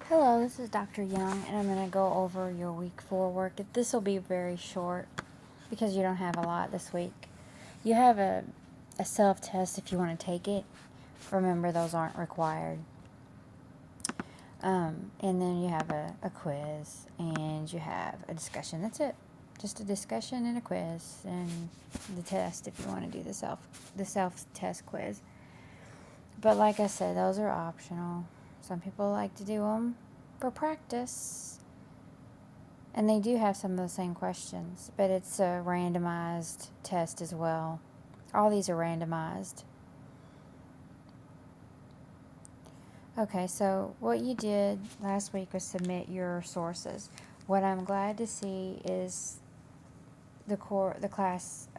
Hello, this is Dr. Young, and I'm going to go over your week 4 work. This will be very short because you don't have a lot this week. You have a self-test if you want to take it. Remember, those aren't required. And then you have a quiz, and you have a discussion. That's it. Just a discussion and a quiz, and the test if you want to do the self-test quiz. But like I said, those are optional. Some people like to do them for practice. And they do have some of the same questions, but it's a randomized test as well. All these are randomized. Okay, so what you did last week was submit your sources. What I'm glad to see is the class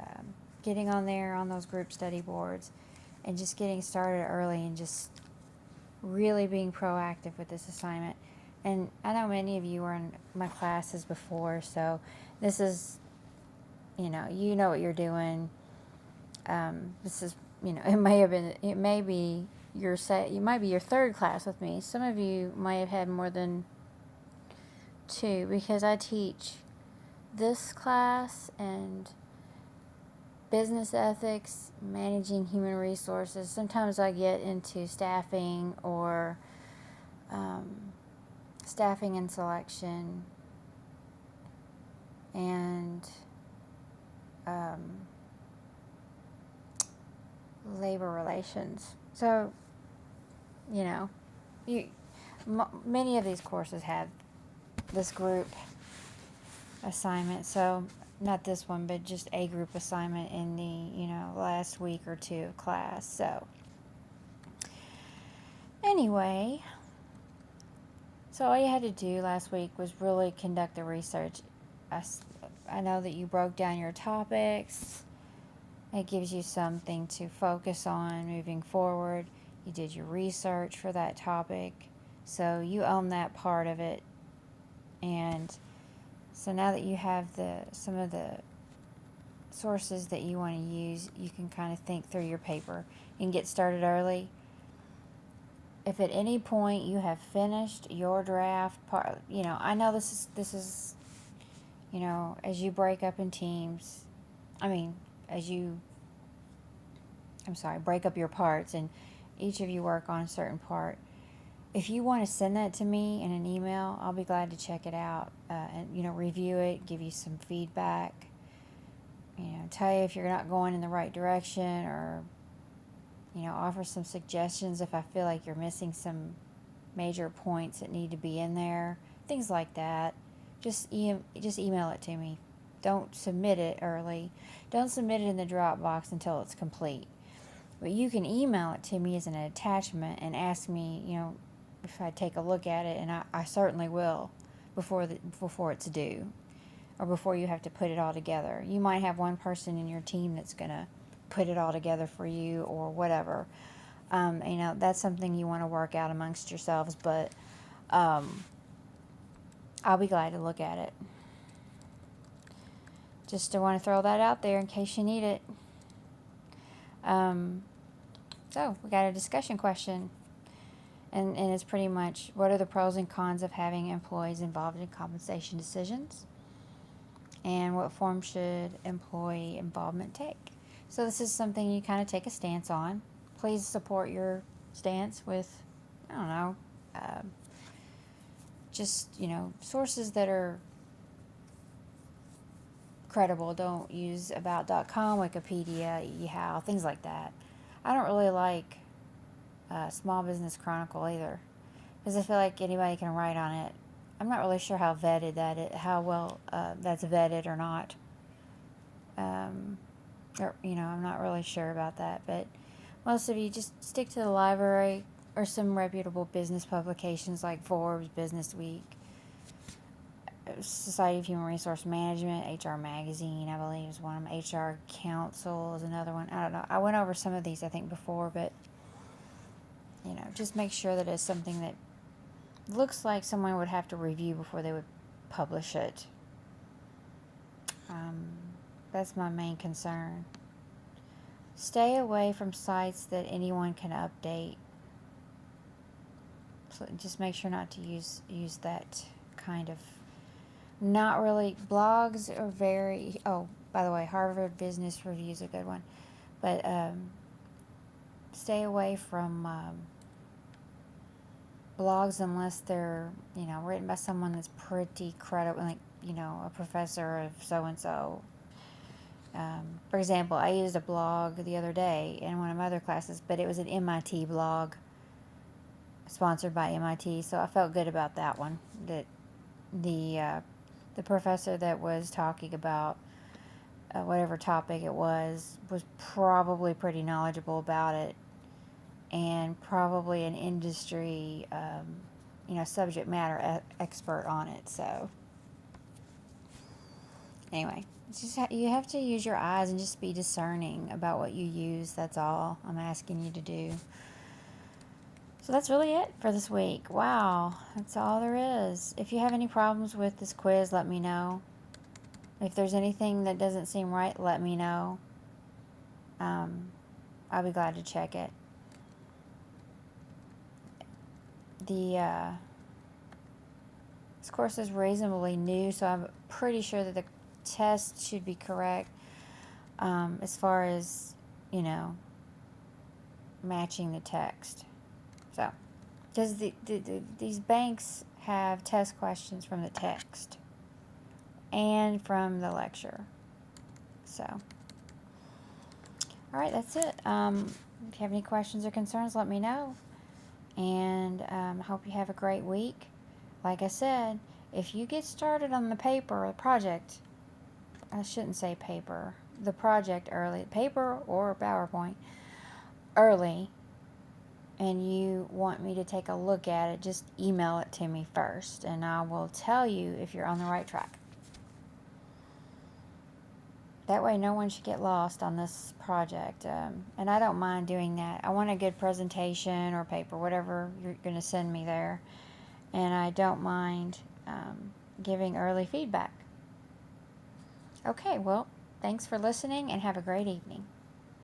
getting on there on those group study boards and just getting started early and just really being proactive with this assignment. And I know many of you were in my classes before, so this is, you know what you're doing. This is, it may be your third class with me. Some of you might have had more than 2 because I teach this class and business ethics, managing human resources. Sometimes I get into staffing or staffing and selection and labor relations. So, many of these courses have this group assignment. So, not this one, but just a group assignment in the, last week or 2 of class. So, anyway, so all you had to do last week was really conduct the research. I know that you broke down your topics. It gives you something to focus on moving forward. You did your research for that topic, so you own that part of it. And so now that you have some of the sources that you want to use, you can kind of think through your paper and get started early. If at any point you have finished your draft part, I know this is as you break up in teams, break up your parts and each of you work on a certain part. If you want to send that to me in an email, I'll be glad to check it out and review it, give you some feedback, tell you if you're not going in the right direction, or offer some suggestions if I feel like you're missing some major points that need to be in there, things like that. Just email it to me. Don't submit it early. Don't submit it in the Dropbox until it's complete. But you can email it to me as an attachment and ask me, if I take a look at it, and I certainly will before it's due, or before you have to put it all together. You might have one person in your team that's going to put it all together for you or whatever. That's something you want to work out amongst yourselves, but I'll be glad to look at it. Just want to throw that out there in case you need it. So we got a discussion question, and it's pretty much, what are the pros and cons of having employees involved in compensation decisions, and what form should employee involvement take? So this is something you kind of take a stance on. Please support your stance with, sources that are credible. Don't use about.com, Wikipedia, eHow, things like that. I don't really like Small Business Chronicle either, because I feel like anybody can write on it. I'm not really sure how how well that's vetted or not. I'm not really sure about that, but most of you just stick to the library or some reputable business publications like Forbes, Business Week, Society of Human Resource Management, HR Magazine, I believe is one of them. HR Council is another one. I don't know. I went over some of these, I think, before, but, just make sure that it's something that looks like someone would have to review before they would publish it. That's my main concern. Stay away from sites that anyone can update. just make sure not to use that kind of, not really. Blogs are very, oh, by the way, Harvard Business Review is a good one, but stay away from blogs unless they're, written by someone that's pretty credible, like, a professor of so-and-so. For example, I used a blog the other day in one of my other classes, but it was an MIT blog sponsored by MIT, so I felt good about that one. That the professor that was talking about whatever topic it was probably pretty knowledgeable about it, and probably an industry, subject matter expert on it. So anyway, it's just you have to use your eyes and just be discerning about what you use. That's all I'm asking you to do. So that's really it for this week. Wow, that's all there is. If you have any problems with this quiz, let me know. If there's anything that doesn't seem right, let me know. I'll be glad to check it. This course is reasonably new, so I'm pretty sure that the test should be correct as far as, matching the text. So, does these banks have test questions from the text and from the lecture? So, all right, that's it. If you have any questions or concerns, let me know. And I hope you have a great week. Like I said, if you get started on the paper or project, I shouldn't say paper, the project early, paper or PowerPoint early, and you want me to take a look at it, just email it to me first, and I will tell you if you're on the right track. That way no one should get lost on this project, and I don't mind doing that. I want a good presentation or paper, whatever you're going to send me there, and I don't mind giving early feedback. Okay, well, thanks for listening, and have a great evening.